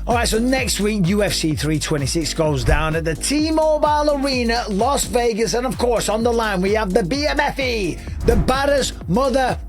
All right, so next week, UFC 326 goes down at the T-Mobile Arena, Las Vegas. And of course, on the line, we have the BMF, the baddest mother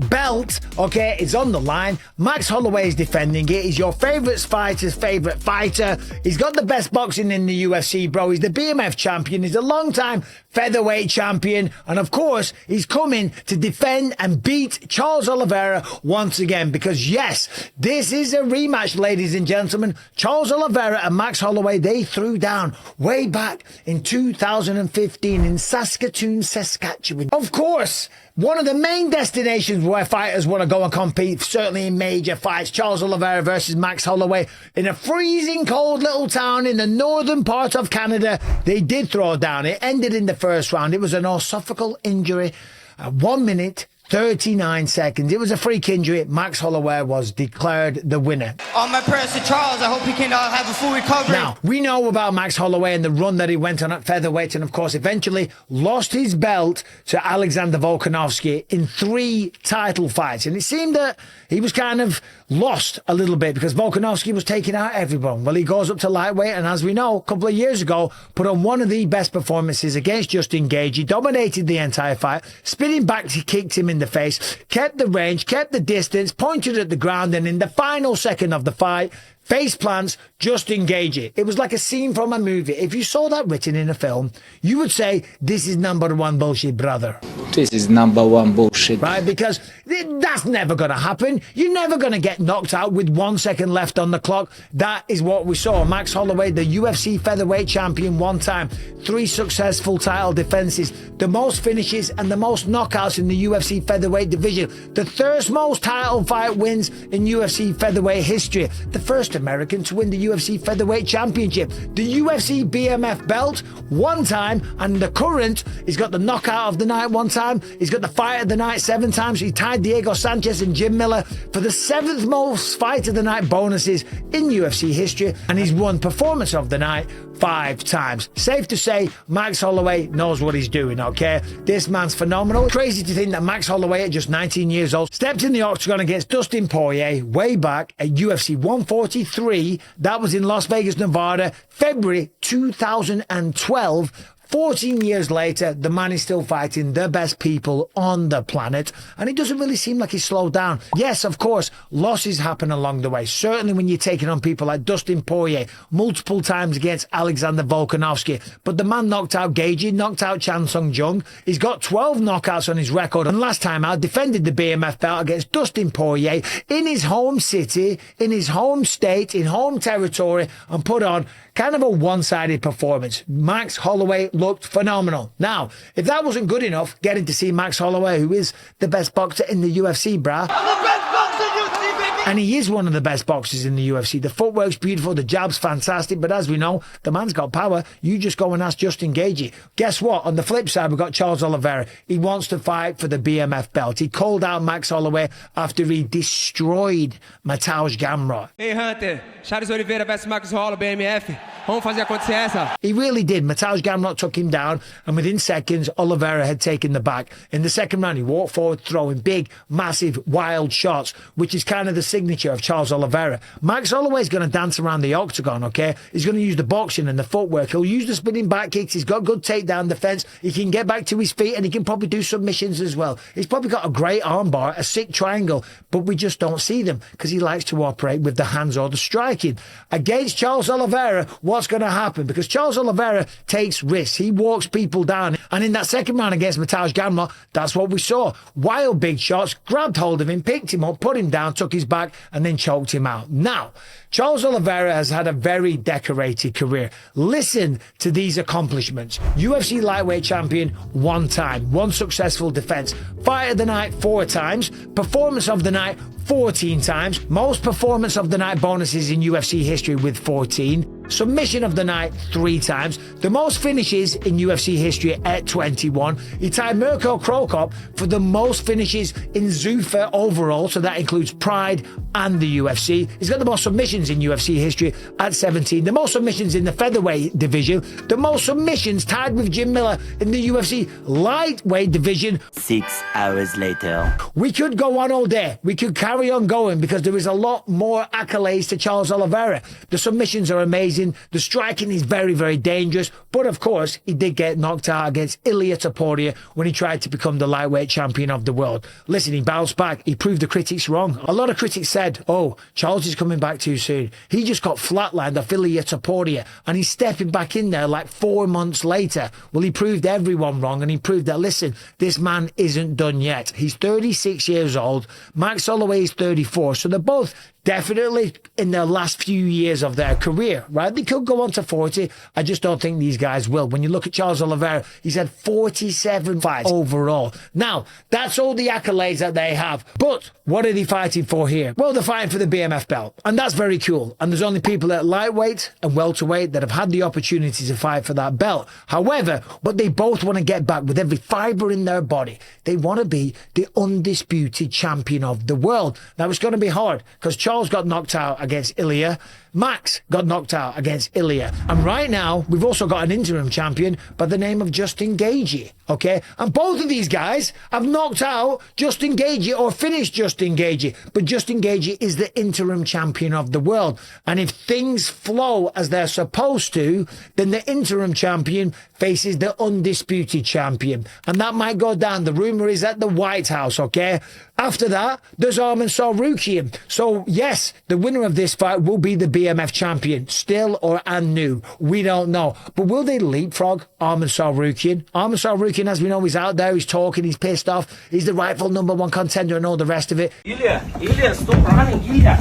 belt. Okay, it's on the line. Max Holloway is defending it. He's your favorite fighter's favorite fighter. He's got the best boxing in the UFC, bro. He's the BMF champion. He's a long-time featherweight champion. And of course, he's coming to defend and beat Charles Oliveira once again. Because yes, this is a rematch, ladies and gentlemen. Charles Oliveira and Max Holloway, they threw down way back in 2015 in Saskatoon, Saskatchewan. Of course, one of the main destinations where fighters want to go and compete, certainly in major fights, Charles Oliveira versus Max Holloway in a freezing cold little town in the northern part of Canada. They did throw down. It ended in the first round. It was an esophageal injury. 1 minute, 39 seconds. It was a freak injury. Max Holloway was declared the winner. All my prayers to Charles. I hope he can have a full recovery. Now, we know about Max Holloway and the run that he went on at featherweight, and of course, eventually lost his belt to Alexander Volkanovski in 3 title fights. And it seemed that he was kind of lost a little bit because Volkanovski was taking out everyone. Well, he goes up to lightweight, and as we know, a couple of years ago, put on one of the best performances against Justin Gage. He dominated the entire fight. Spinning back, he kicked him in the face, kept the range, kept the distance, pointed at the ground, and in the final second of the fight, face plants, just engage it. It was like a scene from a movie. If you saw that written in a film, you would say, this is number 1 bullshit, brother. This is number 1 bullshit. Right? Because that's never going to happen. You're never going to get knocked out with 1 second left on the clock. That is what we saw. Max Holloway, the UFC featherweight champion, 1 time, 3 successful title defenses, the most finishes and the most knockouts in the UFC featherweight division, the 3rd most title fight wins in UFC featherweight history, the first American to win the UFC featherweight championship, the UFC BMF belt 1 time, and the current, he's got the knockout of the night 1 time, he's got the fight of the night 7 times, he tied Diego Sanchez and Jim Miller for the 7th most fight of the night bonuses in UFC history, and he's won performance of the night 5 times. Safe to say, Max Holloway knows what he's doing, okay? This man's phenomenal. Crazy to think that Max Holloway, at just 19 years old, stepped in the octagon against Dustin Poirier way back at UFC 143. That was in Las Vegas, Nevada, February 2012. 14 years later, the man is still fighting the best people on the planet, and it doesn't really seem like he's slowed down. Yes, of course, losses happen along the way. Certainly when you're taking on people like Dustin Poirier, multiple times against Alexander Volkanovski. But the man knocked out Gage, knocked out Chan Sung Jung. He's got 12 knockouts on his record, and last time out, defended the BMF belt against Dustin Poirier in his home city, in his home state, in home territory, and put on kind of a one-sided performance. Max Holloway looked phenomenal. Now, if that wasn't good enough, getting to see Max Holloway, who is the best boxer in the UFC, brah. I'm the best boxer in UFC, baby! And he is one of the best boxers in the UFC. The footwork's beautiful, the jab's fantastic, but as we know, the man's got power. You just go and ask Justin Gage. Guess what? On the flip side, we've got Charles Oliveira. He wants to fight for the BMF belt. He called out Max Holloway after he destroyed Mateusz Gamrot. Hey Hunter, Charles Oliveira versus Max Holloway, BMF. Vamos fazer acontecer essa. He really did. Mateusz Gamrot took him down, and within seconds, Oliveira had taken the back. In the second round, he walked forward, throwing big, massive, wild shots, which is kind of the signature of Charles Oliveira. Max Holloway's going to dance around the octagon, okay? He's going to use the boxing and the footwork. He'll use the spinning back kicks. He's got good takedown defense. He can get back to his feet, and he can probably do submissions as well. He's probably got a great armbar, a sick triangle, but we just don't see them because he likes to operate with the hands or the striking. Against Charles Oliveira, what's going to happen? Because Charles Oliveira takes risks. He walks people down. And in that second round against Mateusz Gamrot, that's what we saw. Wild big shots, grabbed hold of him, picked him up, put him down, took his back, and then choked him out. Now, Charles Oliveira has had a very decorated career. Listen to these accomplishments. UFC lightweight champion 1 time, 1 successful defense. Fight of the night 4 times. Performance of the night 14 times. Most performance of the night bonuses in UFC history with 14. submission of the night 3 times, the most finishes in UFC history at 21. He tied Mirko Krokop for the most finishes in Zuffa overall, so that includes Pride and the UFC. He's got the most submissions in UFC history at 17, the most submissions in the featherweight division, the most submissions tied with Jim Miller in the UFC lightweight division. 6 hours later. We could go on all day. We could carry on going because there is a lot more accolades to Charles Oliveira. The submissions are amazing. The striking is very, very dangerous. But of course, he did get knocked out against Ilia Topuria when he tried to become the lightweight champion of the world. Listen, he bounced back. He proved the critics wrong. A lot of critics said, oh, Charles is coming back too soon. He just got flatlined off Ilia Topuria and he's stepping back in there like 4 months later. Well, he proved everyone wrong, and he proved that, listen, this man isn't done yet. He's 36 years old. Max Holloway is 34. So they're both definitely in their last few years of their career, right? They could go on to 40. I just don't think these guys will. When you look at Charles Oliveira, he's had 47 fights overall. Now, that's all the accolades that they have. But what are they fighting for here? Well, they're fighting for the BMF belt. And that's very cool. And there's only people at lightweight and welterweight that have had the opportunity to fight for that belt. However, but they both want to get back with every fiber in their body. They want to be the undisputed champion of the world. Now, it's going to be hard because Charles got knocked out against Ilia. Max got knocked out against Ilia. And right now, we've also got an interim champion by the name of Justin Gaethje, okay? And both of these guys have knocked out Justin Gaethje or finished Justin Gaethje. But Justin Gaethje is the interim champion of the world. And if things flow as they're supposed to, then the interim champion faces the undisputed champion. And that might go down. The rumor is at the White House, okay? After that, there's Arman Sarukian. So, yes, the winner of this fight will be the BMF champion, still or and new. We don't know. But will they leapfrog Arman Sarukian? Arman Sarukian, as we know, he's out there, he's talking, he's pissed off. He's the rightful #1 contender and all the rest of it. Ilya, stop running, Ilya.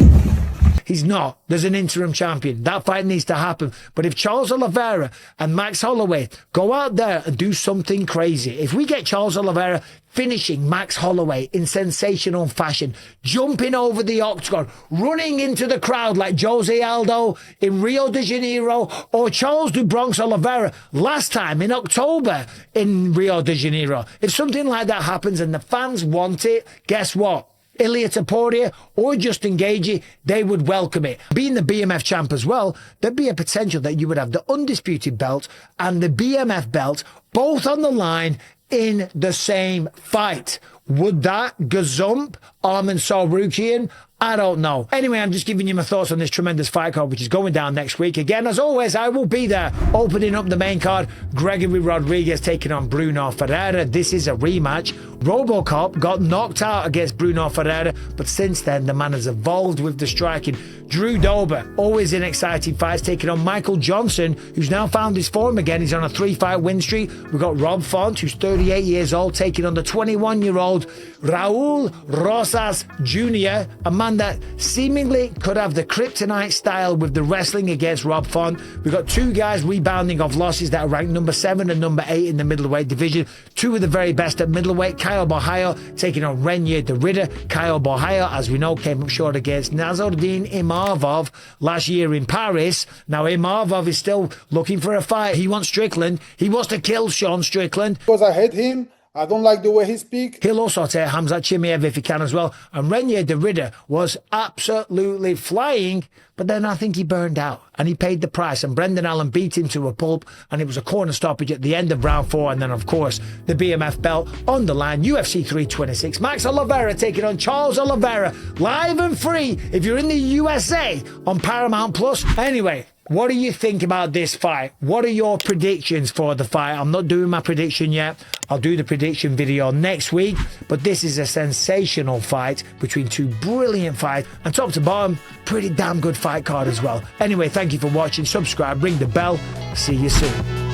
He's not. There's an interim champion. That fight needs to happen. But if Charles Oliveira and Max Holloway go out there and do something crazy, if we get Charles Oliveira finishing Max Holloway in sensational fashion, jumping over the octagon, running into the crowd like Jose Aldo in Rio de Janeiro, or Charles do Bronx Oliveira last time in October in Rio de Janeiro, if something like that happens and the fans want it, guess what? Ilia Topuria or Justin Gaethje, they would welcome it. Being the BMF champ as well, there'd be a potential that you would have the undisputed belt and the BMF belt both on the line in the same fight. Would that gazump Arman Sarukian? I don't know. Anyway, I'm just giving you my thoughts on this tremendous fight card, which is going down next week. Again, as always, I will be there opening up the main card. Gregory Rodriguez taking on Bruno Ferreira. This is a rematch. RoboCop got knocked out against Bruno Ferreira, but since then, the man has evolved with the striking. Drew Dober, always in exciting fights, taking on Michael Johnson, who's now found his form again. He's on a 3-fight win streak. We've got Rob Font, who's 38 years old, taking on the 21-year-old Raul Rosas Jr., a man that seemingly could have the kryptonite style with the wrestling against Rob Font. We've got 2 guys rebounding off losses that are ranked number 7 and number 8 in the middleweight division. 2 of the very best at middleweight. Kyle Borhayo taking on Renier de Ridder. Kyle Borhayo, as we know, came up short against Nasruddin Imavov last year in Paris. Now, Imavov is still looking for a fight. He wants Strickland. He wants to kill Sean Strickland. Because I hate him. I don't like the way he speaks. He'll also take Hamzat Chimaev if he can as well. And Renier de Ridder was absolutely flying, but then I think he burned out and he paid the price. And Brendan Allen beat him to a pulp, and it was a corner stoppage at the end of round 4. And then, of course, the BMF belt on the line. UFC 326. Max Oliveira taking on Charles Oliveira, live and free if you're in the USA on Paramount Plus. Anyway, what do you think about this fight? What are your predictions for the fight? I'm not doing my prediction yet. I'll do the prediction video next week. But this is a sensational fight between 2 brilliant fights. And top to bottom, pretty damn good fight card as well. Anyway, thank you for watching. Subscribe, ring the bell. See you soon.